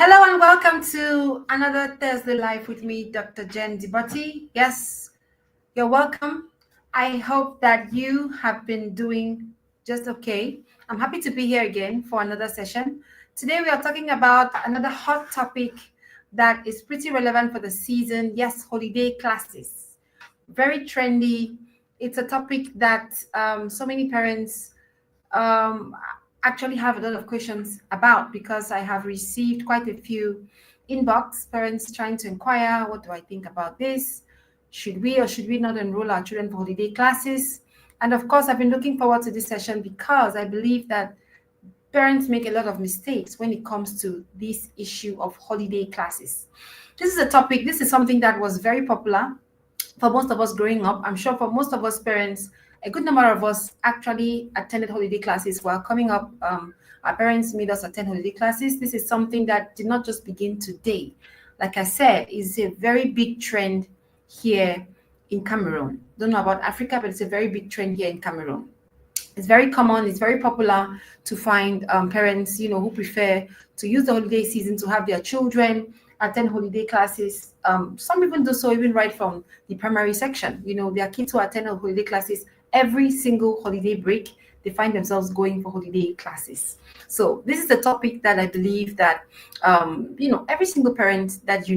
Hello and welcome to another Thursday Live with me, Dr. Jen Dibati. Yes, you're welcome. I hope that you have been doing just okay. I'm happy to be here again for another session. Today we are talking about another hot topic that is pretty relevant for the season. Yes, holiday classes. Very trendy. It's a topic that so many parents um, actually have a lot of questions about because I have received quite a few inbox parents trying to inquire, what do I think about this? Should we or should we not enroll our children for holiday classes? And of course, I've been looking forward to this session because I believe that parents make a lot of mistakes when it comes to this issue of holiday classes. This is a topic, this is something that was very popular for most of us growing up. I'm sure for most of us parents, a good number of us actually attended holiday classes while coming up. Our parents made us attend holiday classes. This is something that did not just begin today. Like I said, it's a very big trend here in Cameroon. Don't know about Africa, but it's a very big trend here in Cameroon. It's very common, it's very popular to find parents, who prefer to use the holiday season to have their children attend holiday classes. Some even do so even right from the primary section. Their kids who attend holiday classes every single holiday break, they find themselves going for holiday classes. So this is a topic that I believe that, every single parent that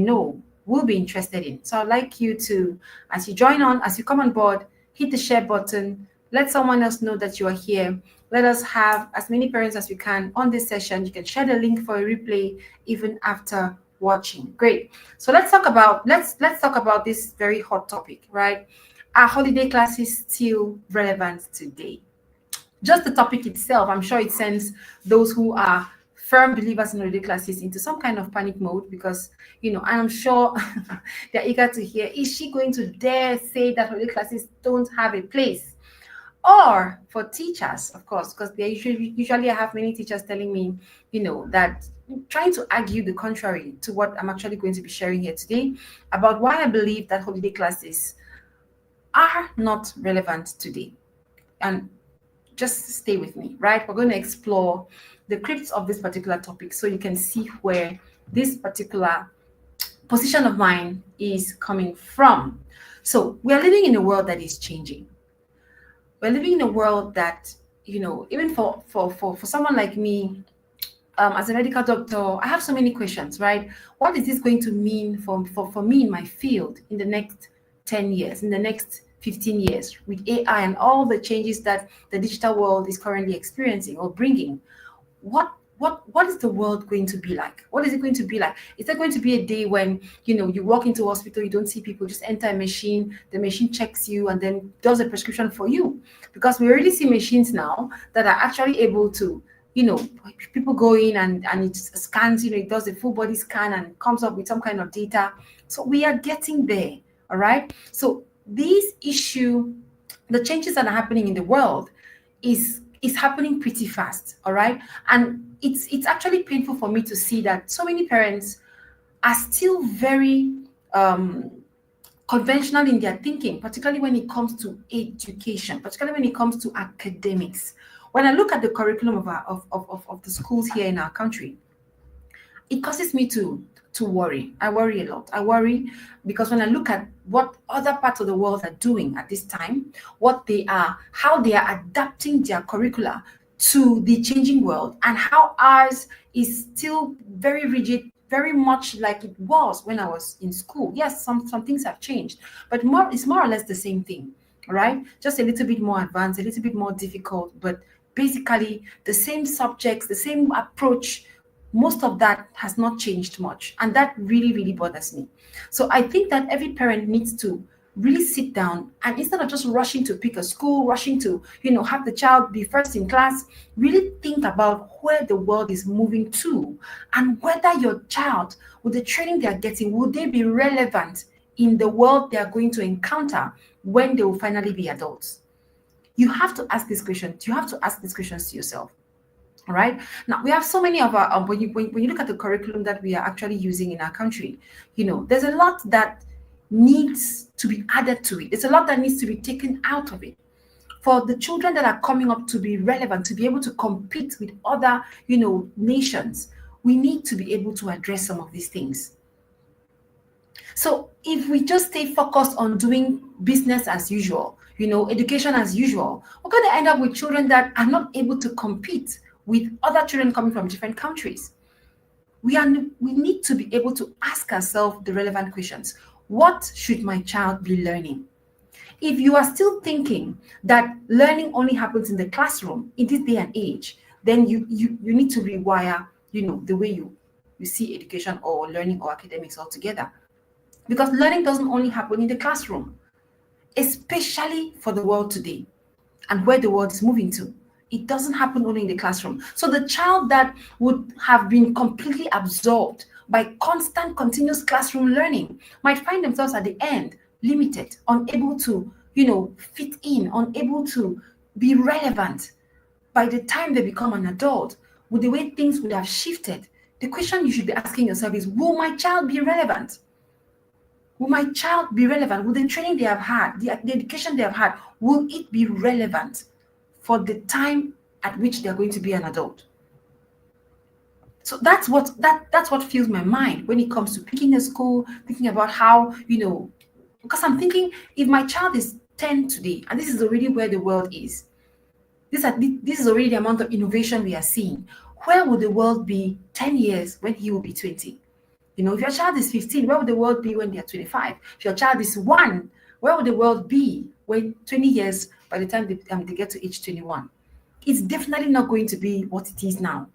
will be interested in. So I'd like you to, as you join on, as you come on board, hit the share button, let someone else know that you are here. Let us have as many parents as we can on this session. You can share the link for a replay even after watching. Great. So let's talk about this very hot topic, right? Are holiday classes still relevant today? Just the topic itself, I'm sure it sends those who are firm believers in holiday classes into some kind of panic mode because, and I'm sure they're eager to hear, is she going to dare say that holiday classes don't have a place? Or for teachers, of course, because they usually I have many teachers telling me, that trying to argue the contrary to what I'm actually going to be sharing here today about why I believe that holiday classes are not relevant today. And just stay with me, right? We're going to explore the crypts of this particular topic so you can see where this particular position of mine is coming from. So we are living in a world that is changing. We're living in a world that, even for someone like me, as a medical doctor, I have so many questions, right? What is this going to mean for me in my field in the next 10 years, in the next 15 years with AI and all the changes that the digital world is currently experiencing or bringing? What is the world going to be like? What is it going to be like? Is there going to be a day when, you walk into a hospital, you don't see people, just enter a machine, the machine checks you and then does a prescription for you? Because we already see machines now that are actually able to, people go in and it scans, it does a full body scan and comes up with some kind of data. So we are getting there, all right? So this issue, the changes that are happening in the world is happening pretty fast, all right? And it's actually painful for me to see that so many parents are still very conventional in their thinking, particularly when it comes to education, particularly when it comes to academics. When I look at the curriculum of the schools here in our country, it causes me to worry. I worry a lot. I worry because when I look at what other parts of the world are doing at this time, how they are adapting their curricula to the changing world, and how ours is still very rigid, very much like it was when I was in school. Yes, some things have changed, but it's more or less the same thing, right? Just a little bit more advanced, a little bit more difficult, but basically the same subjects, the same approach. Most of that has not changed much, and that really, really bothers me. So I think that every parent needs to really sit down and, instead of just rushing to pick a school, rushing to, have the child be first in class, really think about where the world is moving to and whether your child, with the training they are getting, will they be relevant in the world they are going to encounter when they will finally be adults. You have to ask these questions. You have to ask these questions to yourself. All right. Now we have so many of our when you look at the curriculum that we are actually using in our country, there's a lot that needs to be added to it. There's a lot that needs to be taken out of it for the children that are coming up to be relevant, to be able to compete with other, nations. we need to be able to address some of these things. So if we just stay focused on doing business as usual, education as usual, we're going to end up with children that are not able to compete with other children coming from different countries. We need to be able to ask ourselves the relevant questions. What should my child be learning? If you are still thinking that learning only happens in the classroom in this day and age, then you need to rewire, the way you see education or learning or academics altogether. Because learning doesn't only happen in the classroom, especially for the world today and where the world is moving to. It doesn't happen only in the classroom. So the child that would have been completely absorbed by constant, continuous classroom learning might find themselves at the end limited, unable to, fit in, unable to be relevant. By the time they become an adult, with the way things would have shifted, the question you should be asking yourself is, will my child be relevant? Will my child be relevant? Will the training they have had, the education they have had, will it be relevant for the time at which they're going to be an adult? So that's what fills my mind when it comes to picking a school, thinking about how, because I'm thinking, if my child is 10 today, and this is already where the world is, this is already the amount of innovation we are seeing. Where will the world be 10 years when he will be 20? If your child is 15, where will the world be when they are 25? If your child is 1, where will the world be when 20 years by the time they get to age 21? It's definitely not going to be what it is now.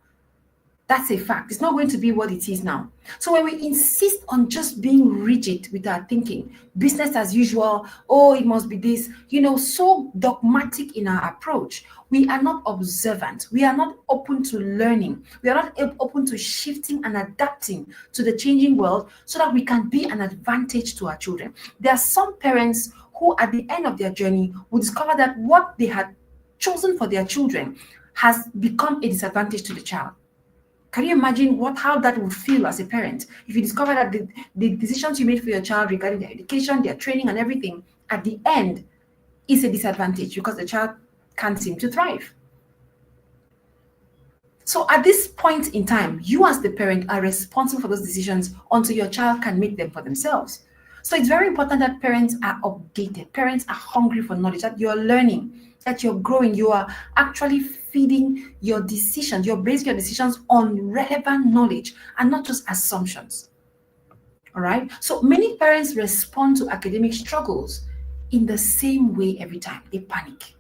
That's a fact. It's not going to be what it is now. So when we insist on just being rigid with our thinking, business as usual, oh, it must be this, so dogmatic in our approach, we are not observant. We are not open to learning. We are not open to shifting and adapting to the changing world so that we can be an advantage to our children. There are some parents who at the end of their journey will discover that what they had chosen for their children has become a disadvantage to the child. Can you imagine how that would feel as a parent if you discover that the decisions you made for your child regarding their education, their training, and everything at the end is a disadvantage because the child can't seem to thrive? So at this point in time, you as the parent are responsible for those decisions until your child can make them for themselves. So it's very important that parents are updated. Parents are hungry for knowledge, that you're learning, that you're growing, you are actually feeding your decisions, you're basing your decisions on relevant knowledge and not just assumptions. All right. So many parents respond to academic struggles in the same way every time. They panic.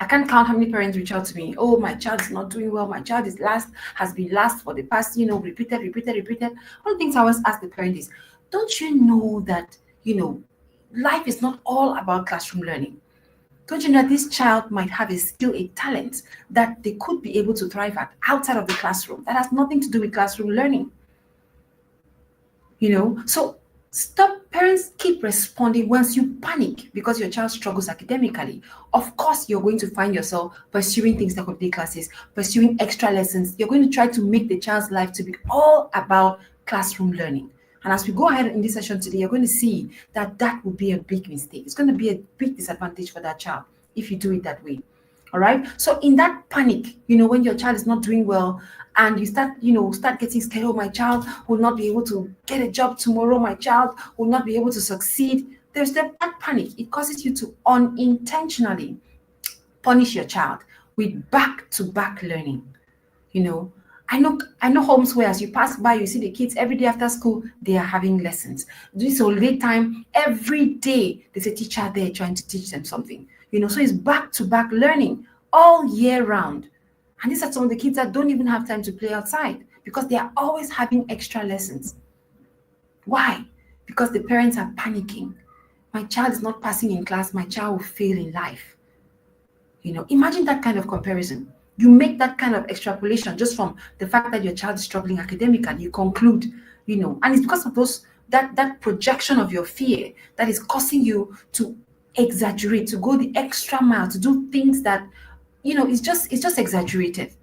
I can't count how many parents reach out to me. Oh, my child is not doing well. My child has been last for the past, repeated. One of the things I always ask the parent is, don't you know that, life is not all about classroom learning? Don't you know that this child might have a skill, a talent that they could be able to thrive at outside of the classroom? That has nothing to do with classroom learning. So parents keep responding once you panic because your child struggles academically. Of course, you're going to find yourself pursuing things like holiday classes, pursuing extra lessons. You're going to try to make the child's life to be all about classroom learning. And as we go ahead in this session today, you're going to see that would be a big mistake. It's going to be a big disadvantage for that child if you do it that way. All right. So in that panic, when your child is not doing well and you start getting scared, oh, my child will not be able to get a job tomorrow. My child will not be able to succeed. There's that panic. It causes you to unintentionally punish your child with back-to-back learning. I know homes where as you pass by, you see the kids every day after school, they are having lessons. This holiday time, every day there's a teacher there trying to teach them something. So it's back-to-back learning all year round. And these are some of the kids that don't even have time to play outside because they are always having extra lessons. Why? Because the parents are panicking. My child is not passing in class, my child will fail in life. Imagine that kind of comparison. You make that kind of extrapolation just from the fact that your child is struggling academically. You conclude, and it's because of that projection of your fear that is causing you to exaggerate, to go the extra mile, to do things that, it's just exaggerated.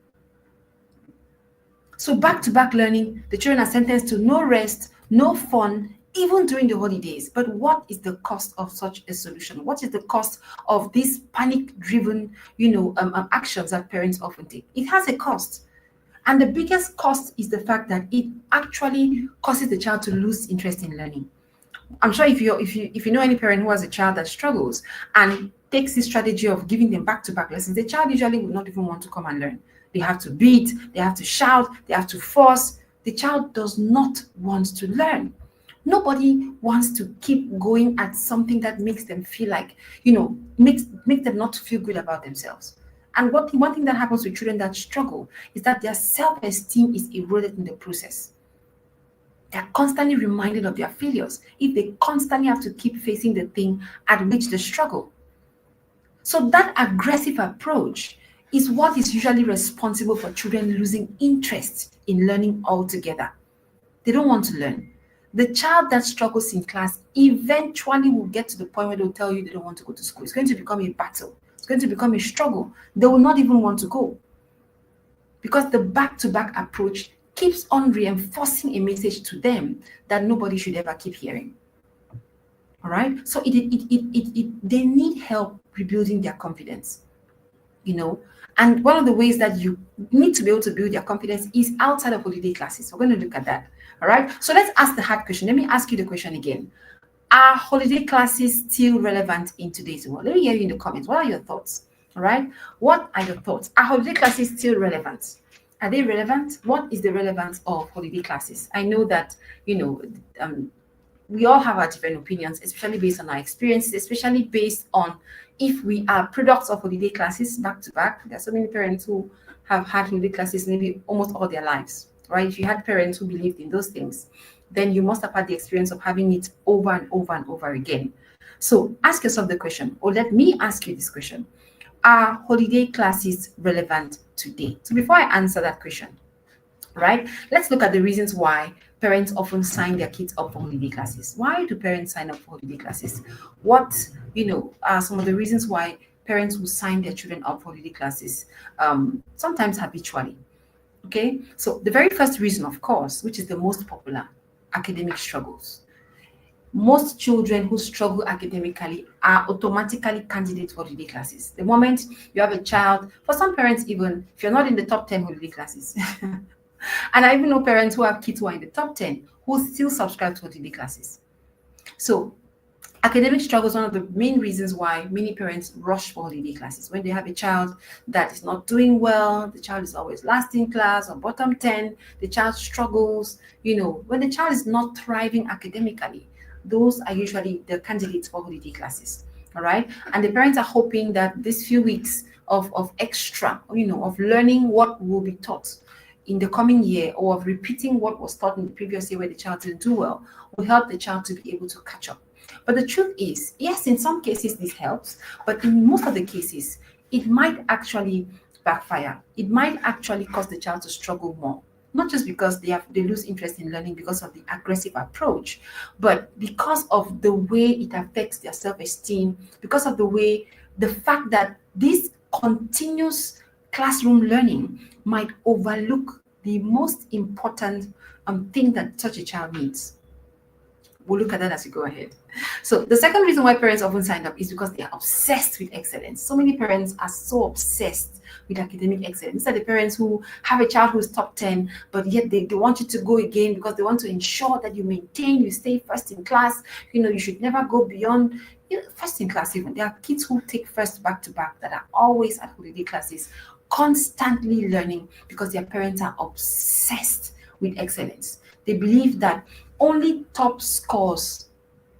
So back-to-back learning, the children are sentenced to no rest, no fun, even during the holidays. But what is the cost of such a solution? What is the cost of these panic-driven, actions that parents often take? It has a cost. And the biggest cost is the fact that it actually causes the child to lose interest in learning. I'm sure if you know any parent who has a child that struggles and takes this strategy of giving them back-to-back lessons, the child usually would not even want to come and learn. They have to beat, they have to shout, they have to force. The child does not want to learn. Nobody wants to keep going at something that makes them feel like, make them not feel good about themselves. And one thing that happens with children that struggle is that their self-esteem is eroded in the process. They're constantly reminded of their failures if they constantly have to keep facing the thing at which they struggle. So that aggressive approach is what is usually responsible for children losing interest in learning altogether. They don't want to learn. The child that struggles in class eventually will get to the point where they'll tell you they don't want to go to school. It's going to become a battle. It's going to become a struggle. They will not even want to go because the back-to-back approach keeps on reinforcing a message to them that nobody should ever keep hearing. All right. So they need help rebuilding their confidence. And one of the ways that you need to be able to build your confidence is outside of holiday classes. We're going to look at that. All right. So let's ask the hard question. Let me ask you the question again. Are holiday classes still relevant in today's world? Let me hear you in the comments. What are your thoughts? All right. What are your thoughts? Are holiday classes still relevant? Are they relevant? What is the relevance of holiday classes? I know that, we all have our different opinions, especially based on our experiences, especially based on if we are products of holiday classes back to back. There are so many parents who have had holiday classes maybe almost all their lives, right? If you had parents who believed in those things, then you must have had the experience of having it over and over and over again. So ask yourself the question, or let me ask you this question. Are holiday classes relevant today? So before I answer that question, right, let's look at the reasons why parents often sign their kids up for holiday classes. Why do parents sign up for holiday classes? What, are some of the reasons why parents will sign their children up for holiday classes, sometimes habitually? Okay, so the very first reason, of course, which is the most popular, academic struggles. Most children who struggle academically are automatically candidates for holiday classes. The moment you have a child, for some parents, even if you're not in the top 10 holiday classes, and I even know parents who have kids who are in the top 10 who still subscribe to holiday classes. So academic struggle is one of the main reasons why many parents rush for holiday classes. When they have a child that is not doing well, the child is always last in class or bottom 10, the child struggles, when the child is not thriving academically, those are usually the candidates for holiday classes. All right. And the parents are hoping that these few weeks of extra, of learning what will be taught in the coming year or of repeating what was taught in the previous year where the child didn't do well will help the child to be able to catch up. But the truth is, yes, in some cases this helps, but in most of the cases, it might actually backfire. It might actually cause the child to struggle more. Not just because they lose interest in learning because of the aggressive approach, but because of the way it affects their self-esteem, because of the fact that this continuous classroom learning might overlook the most important thing that such a child needs. We'll look at that as we go ahead. So the second reason why parents often sign up is because they are obsessed with excellence. So many parents are so obsessed with academic excellence. These are the parents who have a child who is top 10, but yet they want you to go again because they want to ensure that you stay first in class. You should never go beyond first in class even. There are kids who take first back to back that are always at holiday classes, constantly learning because their parents are obsessed with excellence. They believe that only top scores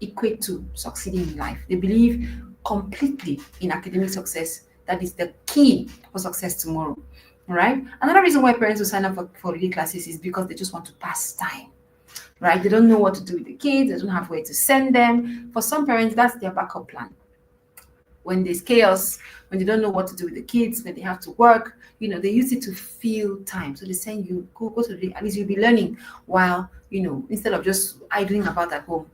equate to succeeding in life. They believe completely in academic success. That is the key for success tomorrow. All right. Another reason why parents will sign up for holiday classes is because they just want to pass time. Right? They don't know what to do with the kids. They don't have where to send them. For some parents, that's their backup plan. When there's chaos, when they don't know what to do with the kids, when they have to work, they use it to fill time. So they send you, go to the, at least you'll be learning while, instead of just idling about at home.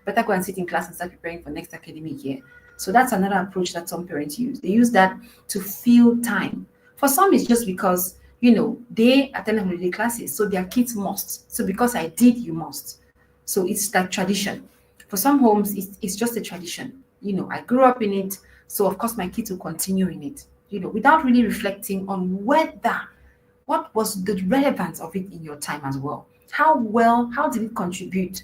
Better go and sit in class and start preparing for next academic year. So that's another approach that some parents use. They use that to fill time. For some, it's just because, they attend holiday classes, so their kids must. So because I did, you must. So it's like tradition. For some homes, it's just a tradition. I grew up in it, so of course my kids will continue in it, without really reflecting on whether What was the relevance of it in your time as well? How did it contribute?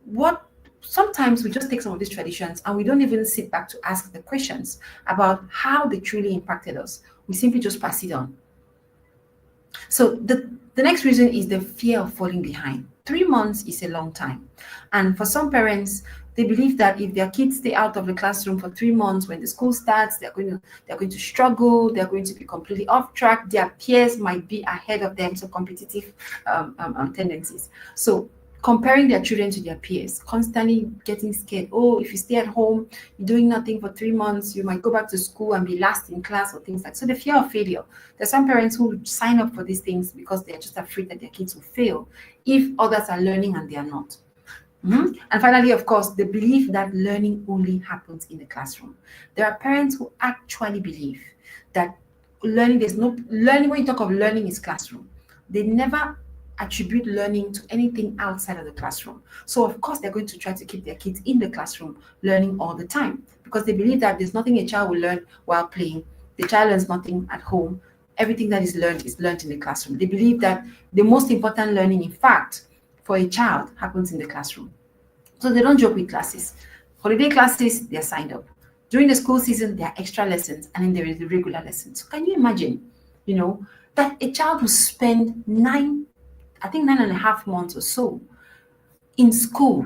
What Sometimes we just take some of these traditions and we don't even sit back to ask the questions about how they truly impacted us. We simply just pass it on. So the next reason is the fear of falling behind. 3 months is a long time. And for some parents, they believe that if their kids stay out of the classroom for 3 months, when the school starts, they're going to struggle, they're going to be completely off track, their peers might be ahead of them, so competitive tendencies. So comparing their children to their peers, constantly getting scared. Oh, if you stay at home, you're doing nothing for 3 months, you might go back to school and be last in class or things like. So the fear of failure. There's some parents who sign up for these things because they're just afraid that their kids will fail if others are learning and they are not. And finally, of course, the belief that learning only happens in the classroom. There are parents who actually believe that there's no learning. When you talk of learning, is classroom. They never attribute learning to anything outside of the classroom. So, of course, they're going to try to keep their kids in the classroom learning all the time because they believe that there's nothing a child will learn while playing. The child learns nothing at home. Everything that is learned in the classroom. They believe that the most important learning, in fact, for a child happens in the classroom. So they don't joke with classes. Holiday classes, they're signed up. During the school season, there are extra lessons, and then there is the regular lessons. So can you imagine, that a child will spend 9.5 months or so in school,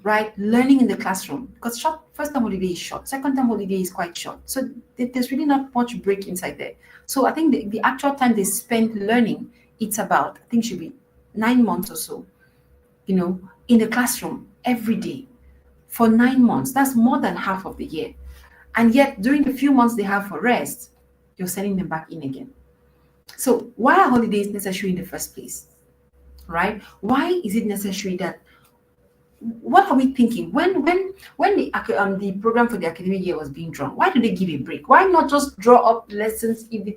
right, learning in the classroom? Because first term holiday is short, second term holiday is quite short. So there's really not much break inside there. So I think the actual time they spend learning, it's about, I think should be 9 months or so, in the classroom every day for 9 months. That's more than half of the year. And yet, during the few months they have for rest, you're sending them back in again. So, why are holidays necessary in the first place? Right? Why is it necessary that? What are we thinking when the program for the academic year was being drawn? Why did they give a break? Why not just draw up lessons if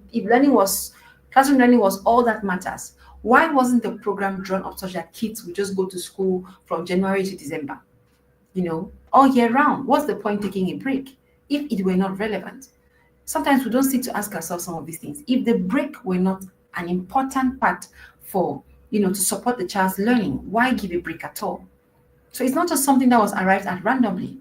classroom learning was all that matters? Why wasn't the program drawn up such that kids would just go to school from January to December, all year round? What's the point taking a break if it were not relevant? Sometimes we don't sit to ask ourselves some of these things. If the break were not an important part for, to support the child's learning, why give a break at all? So it's not just something that was arrived at randomly.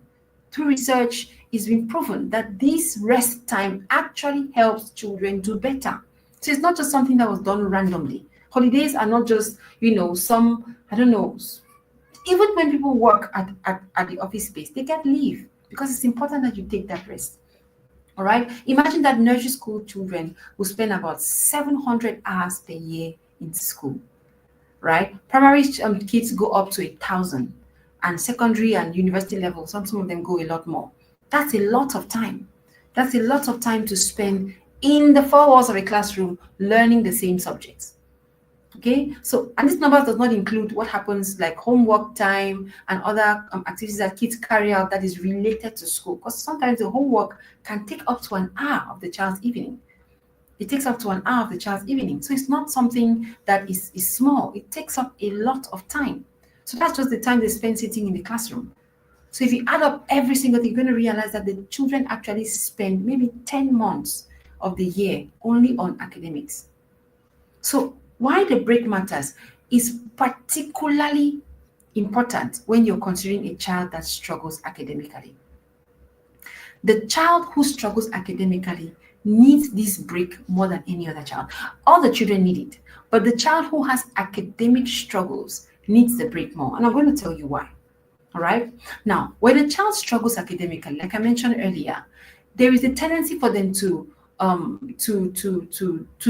Through research, it's been proven that this rest time actually helps children do better. So it's not just something that was done randomly. Holidays are not just, some, I don't know, even when people work at the office space, they get leave because it's important that you take that rest. All right. Imagine that nursery school children will spend about 700 hours per year in school, right? Primary kids go up to 1,000, and secondary and university level, some of them go a lot more. That's a lot of time. That's a lot of time to spend in the four walls of a classroom learning the same subjects. Okay, so, and this number does not include what happens like homework time and other activities that kids carry out that is related to school, because sometimes the homework can take up to an hour of the child's evening. It takes up to an hour of the child's evening. So it's not something that is small. It takes up a lot of time. So that's just the time they spend sitting in the classroom. So if you add up every single thing, you're going to realize that the children actually spend maybe 10 months of the year only on academics. So why the break matters is particularly important when you're considering a child that struggles academically. The child who struggles academically needs this break more than any other child. All the children need it, but the child who has academic struggles needs the break more. And I'm going to tell you why. All right. Now, when a child struggles academically, like I mentioned earlier, there is a tendency for them to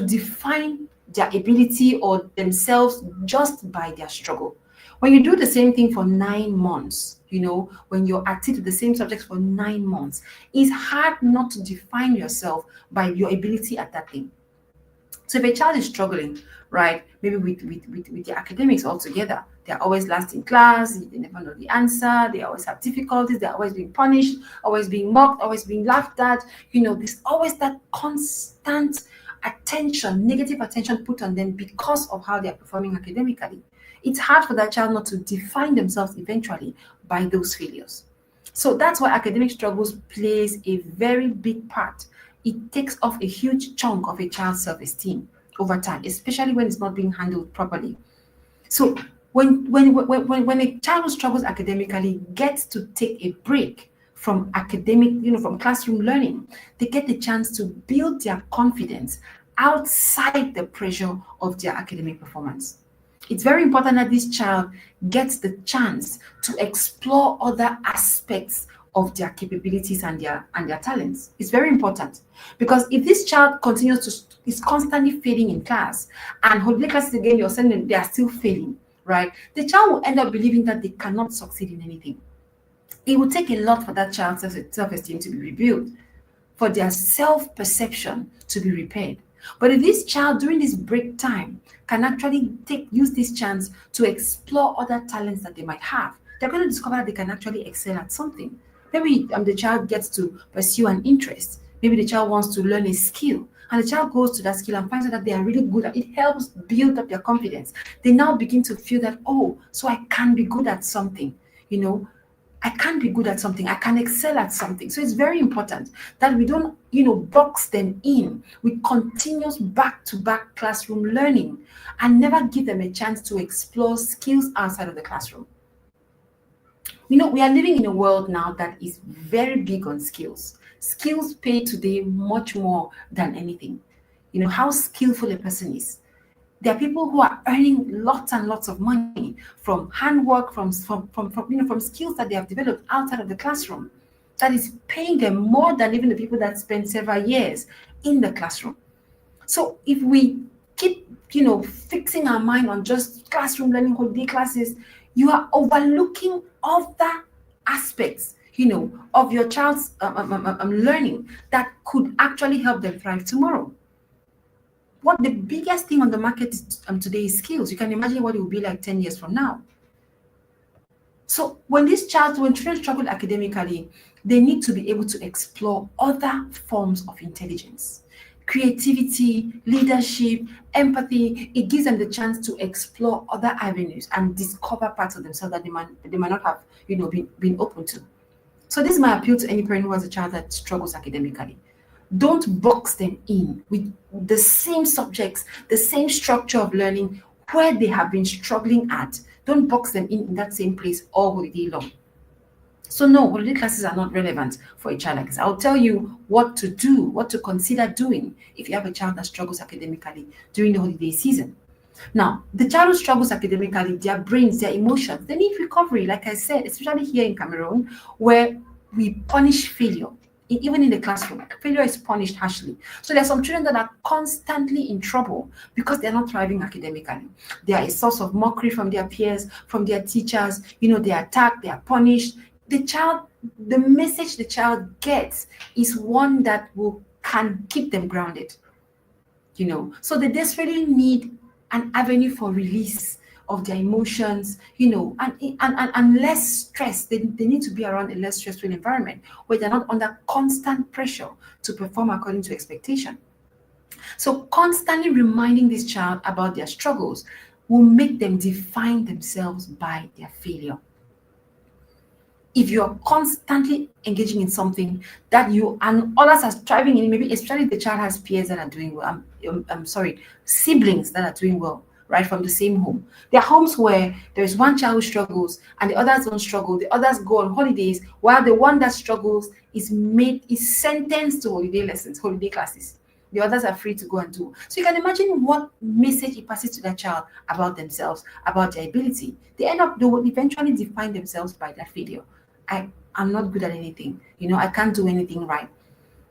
define their ability or themselves just by their struggle. When you do the same thing for 9 months, when you're active with the same subjects for 9 months, it's hard not to define yourself by your ability at that thing. So if a child is struggling, right, maybe with the academics altogether, they're always last in class, they never know the answer, they always have difficulties, they're always being punished, always being mocked, always being laughed at, there's always that constant attention, negative attention put on them because of how they're performing academically. It's hard for that child not to define themselves eventually by those failures. So that's why academic struggles plays a very big part. It takes off a huge chunk of a child's self-esteem over time, especially when it's not being handled properly. So when a child who struggles academically gets to take a break from academic, from classroom learning, they get the chance to build their confidence outside the pressure of their academic performance. It's very important that this child gets the chance to explore other aspects of their capabilities and their talents. It's very important, because if this child continues to is constantly failing in class, and holiday classes again, you're saying that they are still failing, right? The child will end up believing that they cannot succeed in anything. It will take a lot for that child's self-esteem to be rebuilt, for their self-perception to be repaired. But if this child during this break time can actually use this chance to explore other talents that they might have, they're going to discover that they can actually excel at something. Maybe the child gets to pursue an interest. Maybe the child wants to learn a skill, and the child goes to that skill and finds out that they are really good at it. It helps build up their confidence. They now begin to feel that, oh, so I can be good at something, I can be good at something. I can excel at something. So it's very important that we don't, box them in with continuous back-to-back classroom learning and never give them a chance to explore skills outside of the classroom. We are living in a world now that is very big on skills. Skills pay today much more than anything. How skillful a person is. There are people who are earning lots and lots of money from handwork, from skills that they have developed outside of the classroom. That is paying them more than even the people that spend several years in the classroom. So if we keep, fixing our mind on just classroom learning, holiday classes, you are overlooking other aspects, of your child's learning that could actually help them thrive tomorrow. What the biggest thing on the market today is skills. You can imagine what it will be like 10 years from now. So when children struggle academically, they need to be able to explore other forms of intelligence, creativity, leadership, empathy. It gives them the chance to explore other avenues and discover parts of themselves that they might not have, been open to. So this is my appeal to any parent who has a child that struggles academically. Don't box them in with the same subjects, the same structure of learning where they have been struggling at. Don't box them in that same place all holiday long. So no, holiday classes are not relevant for a child like this. I'll tell you what to do, what to consider doing if you have a child that struggles academically during the holiday season. Now, the child who struggles academically, their brains, their emotions, they need recovery, like I said, especially here in Cameroon, where we punish failure. Even in the classroom, failure is punished harshly. So there are some children that are constantly in trouble because they're not thriving academically. They are a source of mockery from their peers, from their teachers. They are attacked, they are punished. The message the child gets is one that can keep them grounded. So they desperately need an avenue for release of their emotions, and less stress. They need to be around a less stressful environment where they're not under constant pressure to perform according to expectation. So constantly reminding this child about their struggles will make them define themselves by their failure. If you're constantly engaging in something that you and others are striving in, maybe especially if the child has peers that are doing well, siblings that are doing well, right, from the same home. There are homes where there is one child who struggles and the others don't struggle. The others go on holidays while the one that struggles is sentenced to holiday classes. The others are free to go and do. So you can imagine what message it passes to that child about themselves, about their ability. They will eventually define themselves by their failure. I'm not good at anything. I can't do anything right.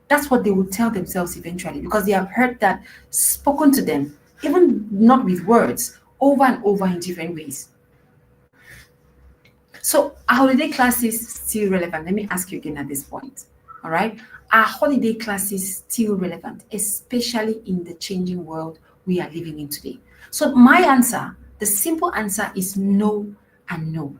That's what they will tell themselves eventually, because they have heard that spoken to them, even not with words, over and over in different ways. So are holiday classes still relevant? Let me ask you again at this point. All right. Are holiday classes still relevant, especially in the changing world we are living in today? So my answer, the simple answer is no and no.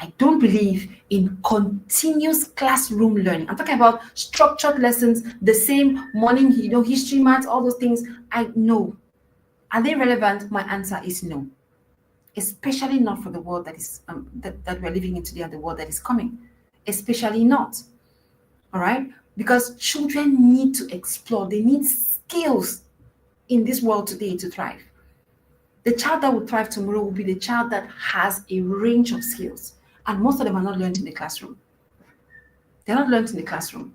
I don't believe in continuous classroom learning. I'm talking about structured lessons, the same morning, history, maths, all those things. I know. Are they relevant? My answer is no. Especially not for the world that is that we're living in today and the world that is coming. Especially not. All right? Because children need to explore. They need skills in this world today to thrive. The child that will thrive tomorrow will be the child that has a range of skills, and most of them are not learned in the classroom. They're not learned in the classroom.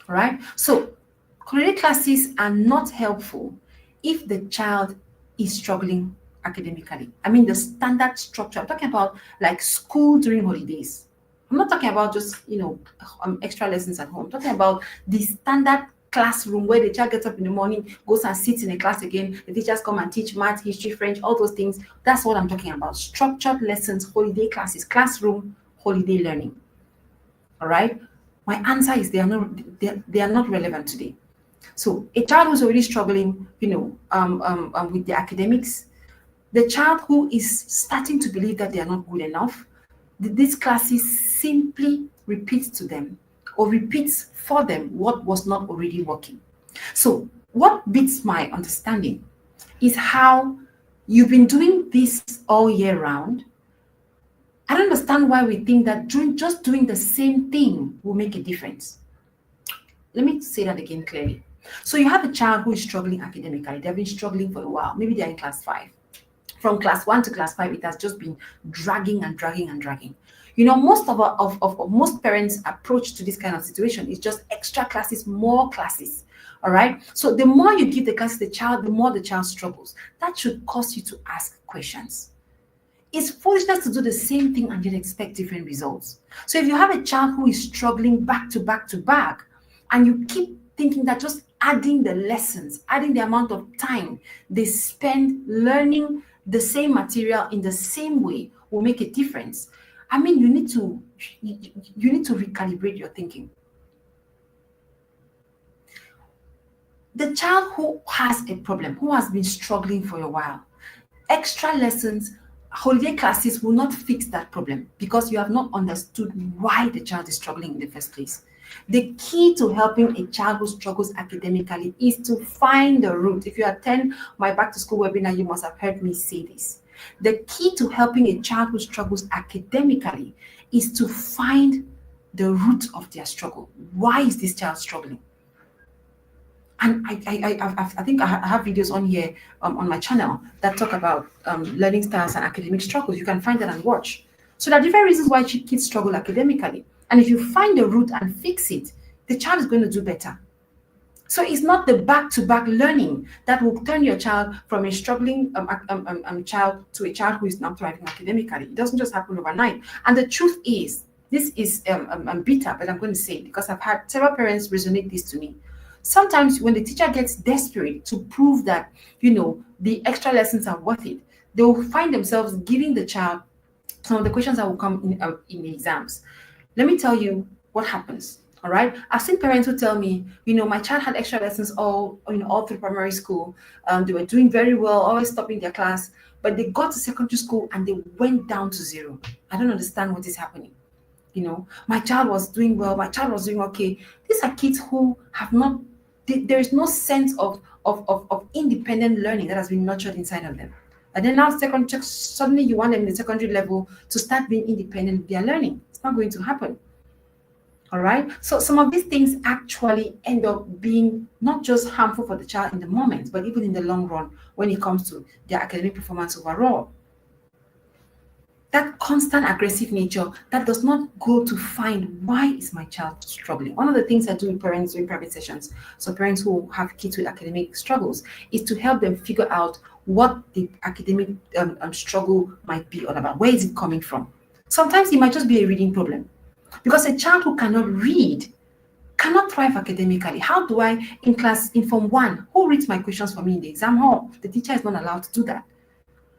All right. So holiday classes are not helpful if the child is struggling academically. I mean, the standard structure. I'm talking about like school during holidays. I'm not talking about just, extra lessons at home. I'm talking about the standard classroom where the child gets up in the morning, goes and sits in a class again. The teachers come and teach math, history, French, all those things. That's what I'm talking about. Structured lessons, holiday classes, classroom, holiday learning. All right. My answer is they are not relevant today. So a child who's already struggling, with the academics, the child who is starting to believe that they are not good enough, these classes simply repeats to them or repeats for them what was not already working. So what beats my understanding is how you've been doing this all year round. I don't understand why we think that just doing the same thing will make a difference. Let me say that again clearly. So you have a child who is struggling academically. They've been struggling for a while. Maybe they're in class 5. From class 1 to class 5, it has just been dragging and dragging and dragging. Most of most parents' approach to this kind of situation is just extra classes, more classes. All right. So the more you give the class to the child, the more the child struggles. That should cause you to ask questions. It's foolishness to do the same thing and then expect different results. So if you have a child who is struggling back to back to back, and you keep thinking that just adding the lessons, adding the amount of time they spend learning the same material in the same way will make a difference, I mean, you need to recalibrate your thinking. The child who has a problem, who has been struggling for a while, extra lessons, holiday classes will not fix that problem because you have not understood why the child is struggling in the first place. The key to helping a child who struggles academically is to find the root. If you attend my back to school webinar, you must have heard me say this. The key to helping a child who struggles academically is to find the root of their struggle. Why is this child struggling? And I think I have videos on here on my channel that talk about learning styles and academic struggles. You can find that and watch. So there are different reasons why kids struggle academically. And if you find the root and fix it, the child is going to do better. So it's not the back-to-back learning that will turn your child from a struggling child to a child who is not thriving academically. It doesn't just happen overnight. And the truth is, this is bitter, but I'm going to say it because I've had several parents resonate this to me. Sometimes when the teacher gets desperate to prove that, the extra lessons are worth it, they will find themselves giving the child some of the questions that will come in the exams. Let me tell you what happens. All right. I've seen parents who tell me, my child had extra lessons all through primary school. They were doing very well, always stopping their class, but they got to secondary school and they went down to 0. I don't understand what is happening. My child was doing well, my child was doing okay. These are kids who have not, there is no sense of independent learning that has been nurtured inside of them. And then now suddenly you want them in the secondary level to start being independent with their learning. It's not going to happen. All right. So some of these things actually end up being not just harmful for the child in the moment, but even in the long run when it comes to their academic performance overall. That constant aggressive nature that does not go to find why is my child struggling. One of the things I do with parents during private sessions, so parents who have kids with academic struggles, is to help them figure out what the academic struggle might be all about. Where is it coming from? Sometimes it might just be a reading problem. Because a child who cannot read cannot thrive academically. How do I, in Form 1, who reads my questions for me in the exam hall? The teacher is not allowed to do that.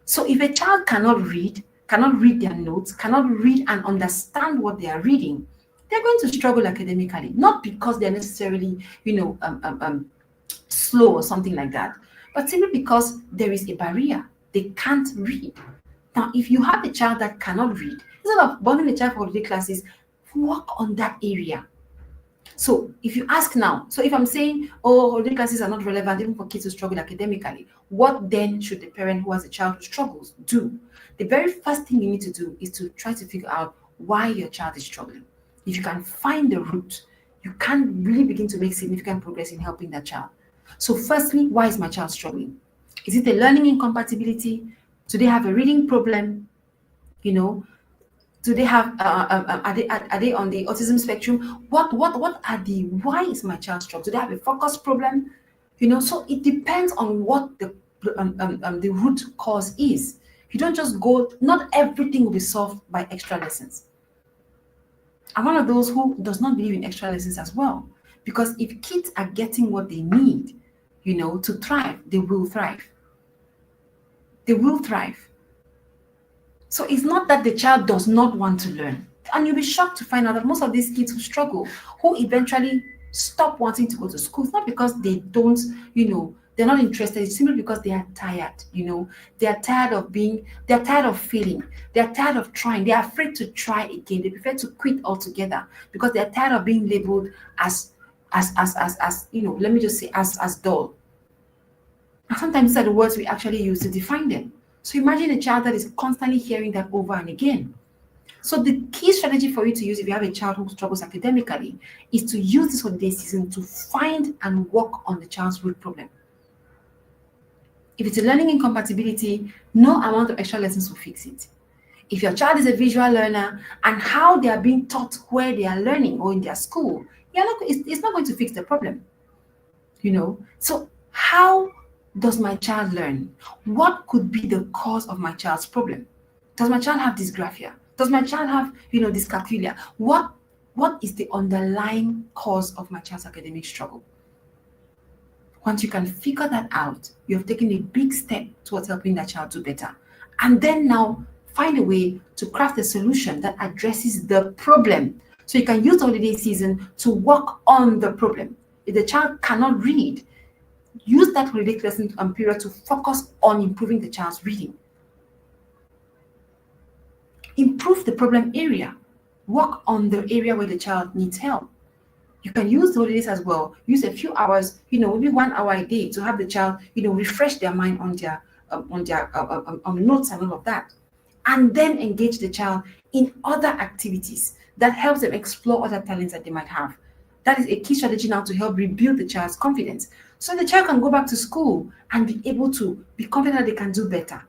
So if a child cannot read their notes, cannot read and understand what they are reading, they're going to struggle academically. Not because they're necessarily, slow or something like that, but simply because there is a barrier. They can't read. Now, if you have a child that cannot read, instead of burning the child for holiday classes, work on that area. So if you ask now, so if I'm saying, holiday classes are not relevant even for kids who struggle academically, what then should the parent who has a child who struggles do? The very first thing you need to do is to try to figure out why your child is struggling. If you can find the root, you can really begin to make significant progress in helping that child. So firstly, why is my child struggling? Is it a learning incompatibility? Do they have a reading problem? You know, do they have are they on the autism spectrum? What are the why is my child struggling? Do they have a focus problem? So it depends on what the root cause is. You don't just go, not everything will be solved by extra lessons. I'm one of those who does not believe in extra lessons as well. Because if kids are getting what they need, to thrive, they will thrive. They will thrive. So it's not that the child does not want to learn. And you'll be shocked to find out that most of these kids who struggle, who eventually stop wanting to go to school, it's not because they don't, they're not interested. It's simply because they are tired, They're tired of they're tired of failing. They're tired of trying. They're afraid to try again. They prefer to quit altogether because they're tired of being labeled as let me just say, as dull. And sometimes these are the words we actually use to define them. So imagine a child that is constantly hearing that over and again. So the key strategy for you to use if you have a child who struggles academically is to use this holiday season to find and work on the child's root problem. If it's a learning incompatibility, no amount of extra lessons will fix it. If your child is a visual learner and how they are being taught where they are learning or in their school, it's not going to fix the problem. So how does my child learn? What could be the cause of my child's problem? Does my child have dysgraphia? Does my child have, dyscalculia? What is the underlying cause of my child's academic struggle? Once you can figure that out, you have taken a big step towards helping that child do better. And then now find a way to craft a solution that addresses the problem. So you can use the holiday season to work on the problem. If the child cannot read, use that holiday lesson period to focus on improving the child's reading. Improve the problem area. Work on the area where the child needs help. You can use the holidays as well. Use a few hours, maybe 1 hour a day to have the child, refresh their mind on their notes and all of that. And then engage the child in other activities that helps them explore other talents that they might have. That is a key strategy now to help rebuild the child's confidence. So the child can go back to school and be able to be confident that they can do better.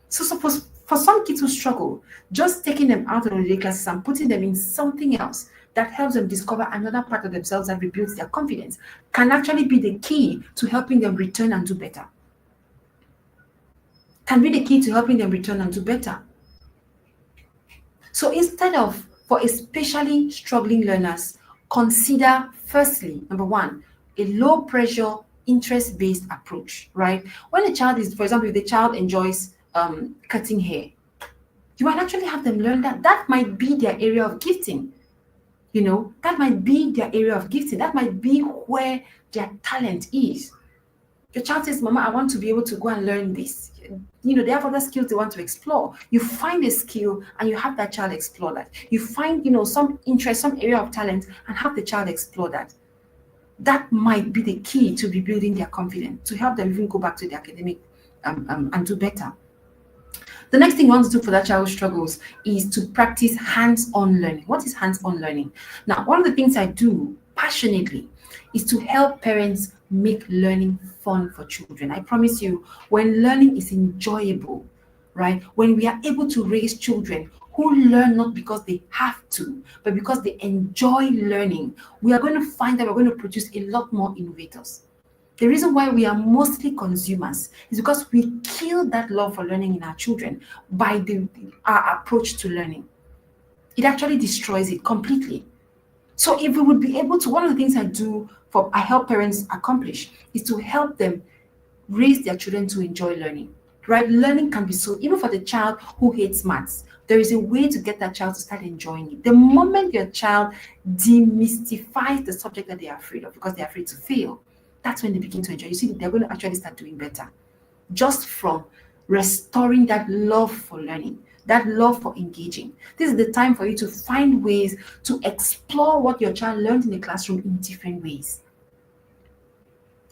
So suppose for some kids who struggle, just taking them out of the day classes and putting them in something else that helps them discover another part of themselves that rebuilds their confidence can actually be the key to helping them return and do better. Can be the key to helping them return and do better. So instead of, for especially struggling learners, consider firstly, number one, a low pressure, interest-based approach, right? When a child is, for example, if the child enjoys cutting hair, you might actually have them learn that might be their area of gifting. That might be their area of gifting. That might be where their talent is. Your child says, Mama, I want to be able to go and learn this. They have other skills they want to explore. You find a skill and you have that child explore that. You find, some interest, some area of talent and have the child explore that. That might be the key to rebuilding their confidence, to help them even go back to the academic and do better. The next thing you want to do for that child who struggles is to practice hands-on learning. What is hands-on learning? Now, one of the things I do passionately is to help parents make learning fun for children. I promise you, when learning is enjoyable, right? When we are able to raise children who learn not because they have to, but because they enjoy learning, we are going to find that we're going to produce a lot more innovators. The reason why we are mostly consumers is because we kill that love for learning in our children by our approach to learning. It actually destroys it completely. So if we would be able to, one of the things I help parents accomplish is to help them raise their children to enjoy learning, right? Learning can be so, even for the child who hates maths, there is a way to get that child to start enjoying it. The moment your child demystifies the subject that they are afraid of because they're afraid to fail, that's when they begin to enjoy. You see, they're going to actually start doing better just from restoring that love for learning, that love for engaging. This is the time for you to find ways to explore what your child learned in the classroom in different ways.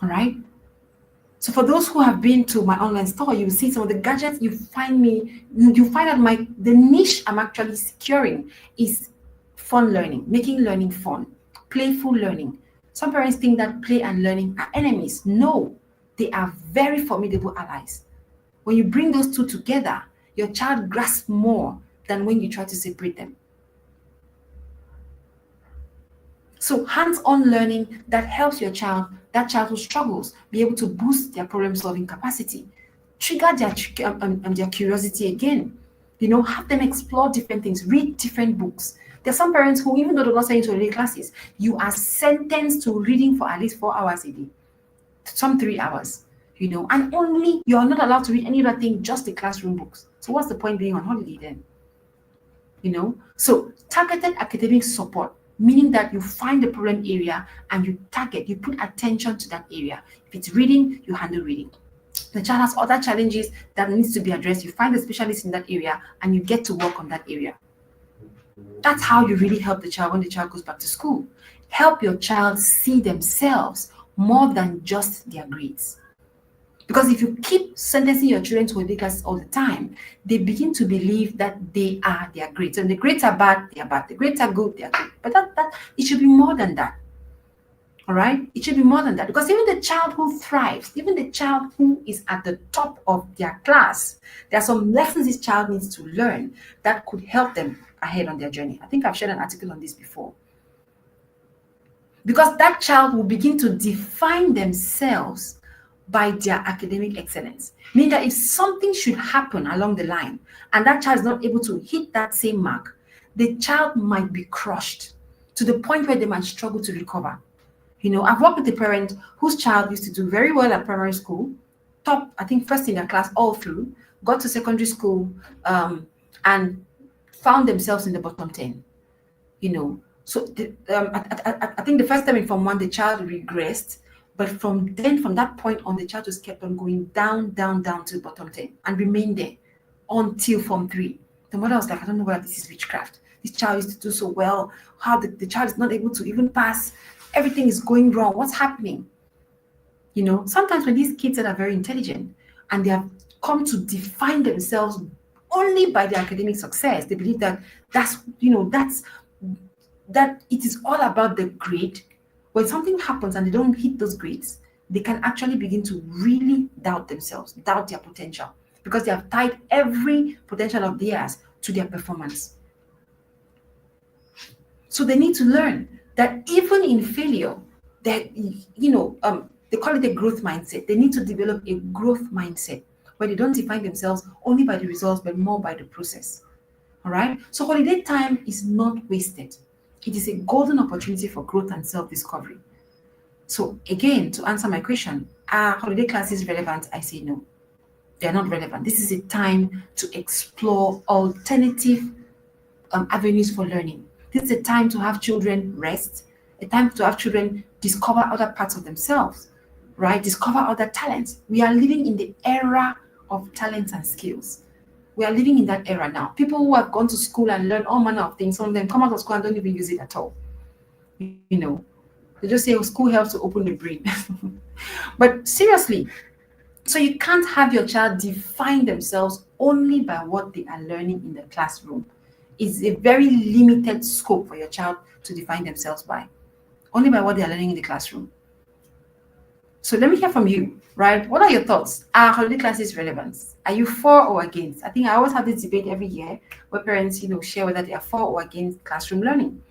All right? So for those who have been to my online store, you will see some of the gadgets you find that the niche I'm actually securing is fun learning, making learning fun, playful learning. Some parents think that play and learning are enemies. No, they are very formidable allies. When you bring those two together, your child grasps more than when you try to separate them. So hands-on learning that helps your child, that child who struggles, be able to boost their problem-solving capacity, trigger their curiosity again. Have them explore different things, read different books. There are some parents who, even though they're not sending to holiday classes, you are sentenced to reading for at least 4 hours a day, some 3 hours. And only you are not allowed to read any other thing, just the classroom books. So what's the point being on holiday then? So targeted academic support, meaning that you find the problem area and you put attention to that area. If it's reading, you handle reading. The child has other challenges that needs to be addressed. You find a specialist in that area and you get to work on that area. That's how you really help the child when the child goes back to school. Help your child see themselves more than just their grades. Because if you keep sentencing your children to holiday classes all the time, they begin to believe that they are their grades. And the grades are bad, they are bad. The grades are good, they are good. But that it should be more than that. All right? It should be more than that. Because even the child who thrives, even the child who is at the top of their class, there are some lessons this child needs to learn that could help them ahead on their journey. I think I've shared an article on this before. Because that child will begin to define themselves by their academic excellence. Meaning that if something should happen along the line and that child is not able to hit that same mark, the child might be crushed to the point where they might struggle to recover. I've worked with a parent whose child used to do very well at primary school, top, I think first in their class all through, got to secondary school, and found themselves in the bottom 10. So I think the first time in Form 1, the child regressed. But from that point on, the child just kept on going down, down, down to the bottom 10 and remained there until Form 3. The mother was like, I don't know whether this is witchcraft. This child used to do so well. How the child is not able to even pass. Everything is going wrong. What's happening? Sometimes when these kids that are very intelligent and they have come to define themselves only by their academic success, they believe that that it is all about the grade. When something happens and they don't hit those grades, they can actually begin to really doubt themselves, doubt their potential, because they have tied every potential of theirs to their performance. So they need to learn that even in failure, that they call it a growth mindset. They need to develop a growth mindset where they don't define themselves only by the results, but more by the process. All right. So holiday time is not wasted. It is a golden opportunity for growth and self-discovery. So again, to answer my question, are holiday classes relevant? I say no. They're not relevant. This is a time to explore alternative avenues for learning. This is a time to have children rest, a time to have children discover other parts of themselves, right? Discover other talents. We are living in the era of talents and skills. We are living in that era now. People who have gone to school and learned all manner of things, some of them come out of school and don't even use it at all. They just say, oh, school helps to open the brain. But seriously, so you can't have your child define themselves only by what they are learning in the classroom. It's a very limited scope for your child to define themselves by, only by what they are learning in the classroom. So let me hear from you, right? What are your thoughts? Are holiday classes relevant? Are you for or against? I think I always have this debate every year where parents, share whether they are for or against classroom learning.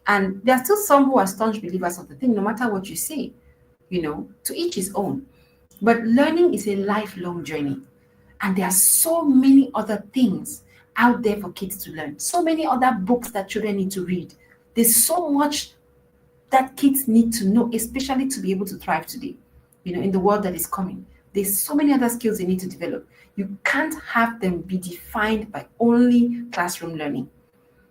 And there are still some who are staunch believers of the thing, no matter what you say, to each his own. But learning is a lifelong journey. And there are so many other things out there for kids to learn. So many other books that children need to read. There's so much that kids need to know, especially to be able to thrive today, in the world that is coming. There's so many other skills they need to develop. You can't have them be defined by only classroom learning.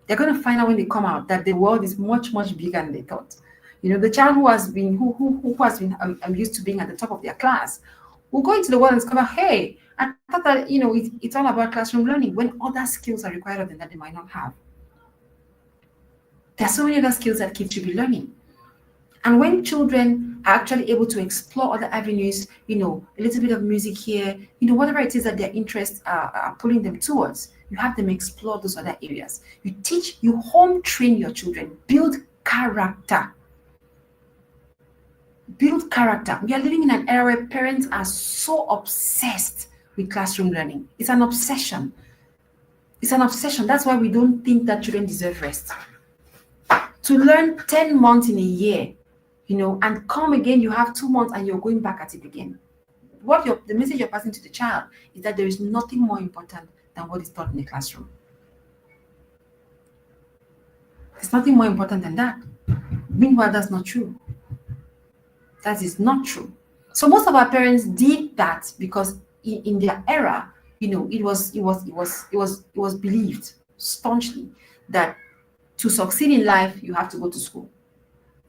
They're going to find out when they come out that the world is much, much bigger than they thought. The child who has been used to being at the top of their class will go into the world and discover, hey, I thought that it's all about classroom learning, when other skills are required of them that they might not have. There are so many other skills that kids should be learning. And when children are actually able to explore other avenues, a little bit of music here, whatever it is that their interests are pulling them towards, you have them explore those other areas. You home train your children, build character. build character. We are living in an era where parents are so obsessed with classroom learning. It's an obsession. It's an obsession. That's why we don't think that children deserve rest. To learn 10 months in a year, and come again, you have 2 months and you're going back at it again. The message you're passing to the child is that there is nothing more important than what is taught in the classroom. There's nothing more important than that. Meanwhile, that's not true. That is not true. So most of our parents did that because in their era, it was believed staunchly that to succeed in life, you have to go to school.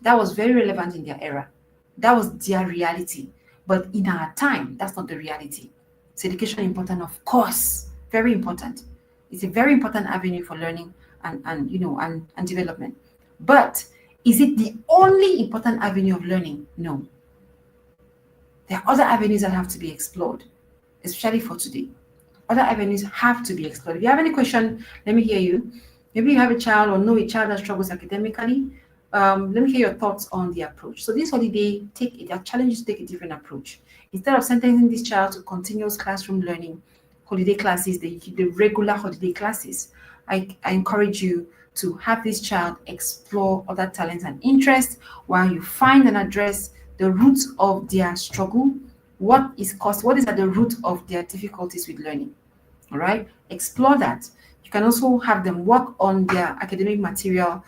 That was very relevant in their era. That was their reality. But in our time, that's not the reality. Is education important? Of course, very important. It's a very important avenue for learning and development. But is it the only important avenue of learning? No. There are other avenues that have to be explored, especially for today. Other avenues have to be explored. If you have any question, let me hear you. Maybe you have a child or know a child that struggles academically. Let me hear your thoughts on the approach. So this holiday, their challenge is to take a different approach. Instead of sentencing this child to continuous classroom learning, holiday classes, the regular holiday classes, I encourage you to have this child explore other talents and interests while you find and address the roots of their struggle. What is at the root of their difficulties with learning? All right, explore that. You can also have them work on their academic material,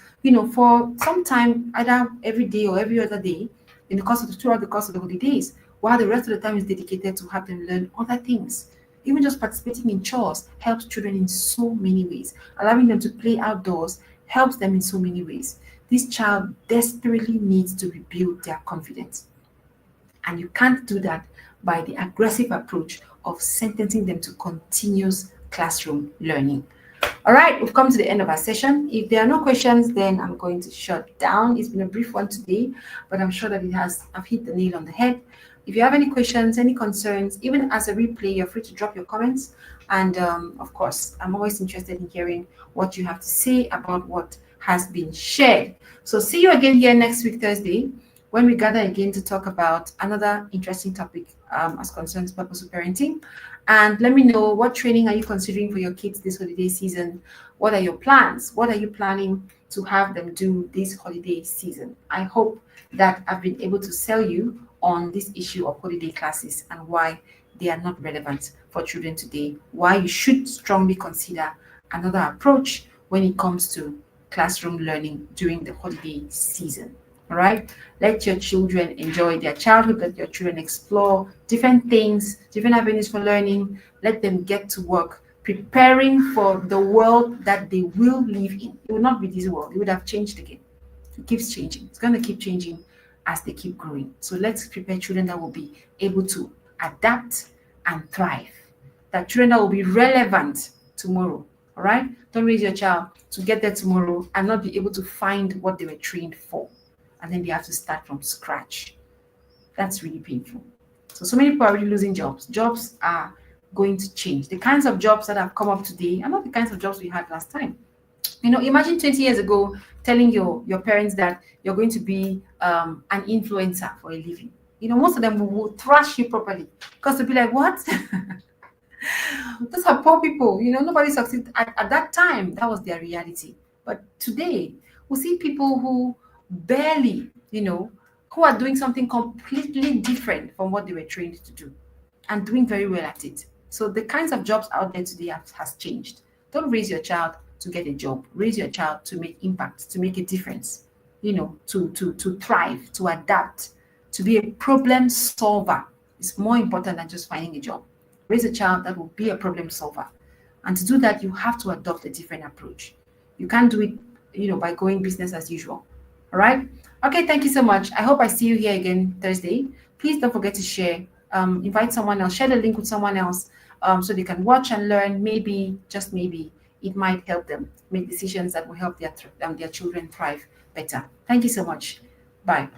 for some time, either every day or every other day, throughout the course of the holidays, while the rest of the time is dedicated to have them learn other things. Even just participating in chores helps children in so many ways. Allowing them to play outdoors helps them in so many ways. This child desperately needs to rebuild their confidence. And you can't do that by the aggressive approach of sentencing them to continuous classroom learning. All right, we've come to the end of our session. If there are no questions, then I'm going to shut down. It's been a brief one today, but I'm sure that I've hit the nail on the head. If you have any questions, any concerns, even as a replay, you're free to drop your comments. And of course, I'm always interested in hearing what you have to say about what has been shared. So see you again here next week, Thursday, when we gather again to talk about another interesting topic as concerns purposeful parenting. And let me know, what training are you considering for your kids this holiday season? What are your plans? What are you planning to have them do this holiday season? I hope that I've been able to sell you on this issue of holiday classes and why they are not relevant for children today, why you should strongly consider another approach when it comes to classroom learning during the holiday season. All right, let your children enjoy their childhood, let your children explore different things, different avenues for learning. Let them get to work preparing for the world that they will live in. It will not be this world, it would have changed again. It keeps changing, it's going to keep changing as they keep growing. So let's prepare children that will be able to adapt and thrive, that children that will be relevant tomorrow. All right, don't raise your child to get there tomorrow and not be able to find what they were trained for, and then they have to start from scratch. That's really painful. So many people are really losing jobs. Jobs are going to change. The kinds of jobs that have come up today are not the kinds of jobs we had last time. Imagine 20 years ago telling your parents that you're going to be an influencer for a living. Most of them will thrash you properly because they'll be like, what? Those are poor people. Nobody succeeds. At that time, that was their reality. But today, we see people who barely, who are doing something completely different from what they were trained to do and doing very well at it. So the kinds of jobs out there today has changed. Don't raise your child to get a job. Raise your child to make impact, to make a difference, to thrive, to adapt, to be a problem solver. It's more important than just finding a job. Raise a child that will be a problem solver. And to do that, you have to adopt a different approach. You can't do it, by going business as usual. All right. Okay. Thank you so much. I hope I see you here again Thursday. Please don't forget to share. Invite someone else. Share the link with someone else so they can watch and learn. Maybe, just maybe, it might help them make decisions that will help their children thrive better. Thank you so much. Bye.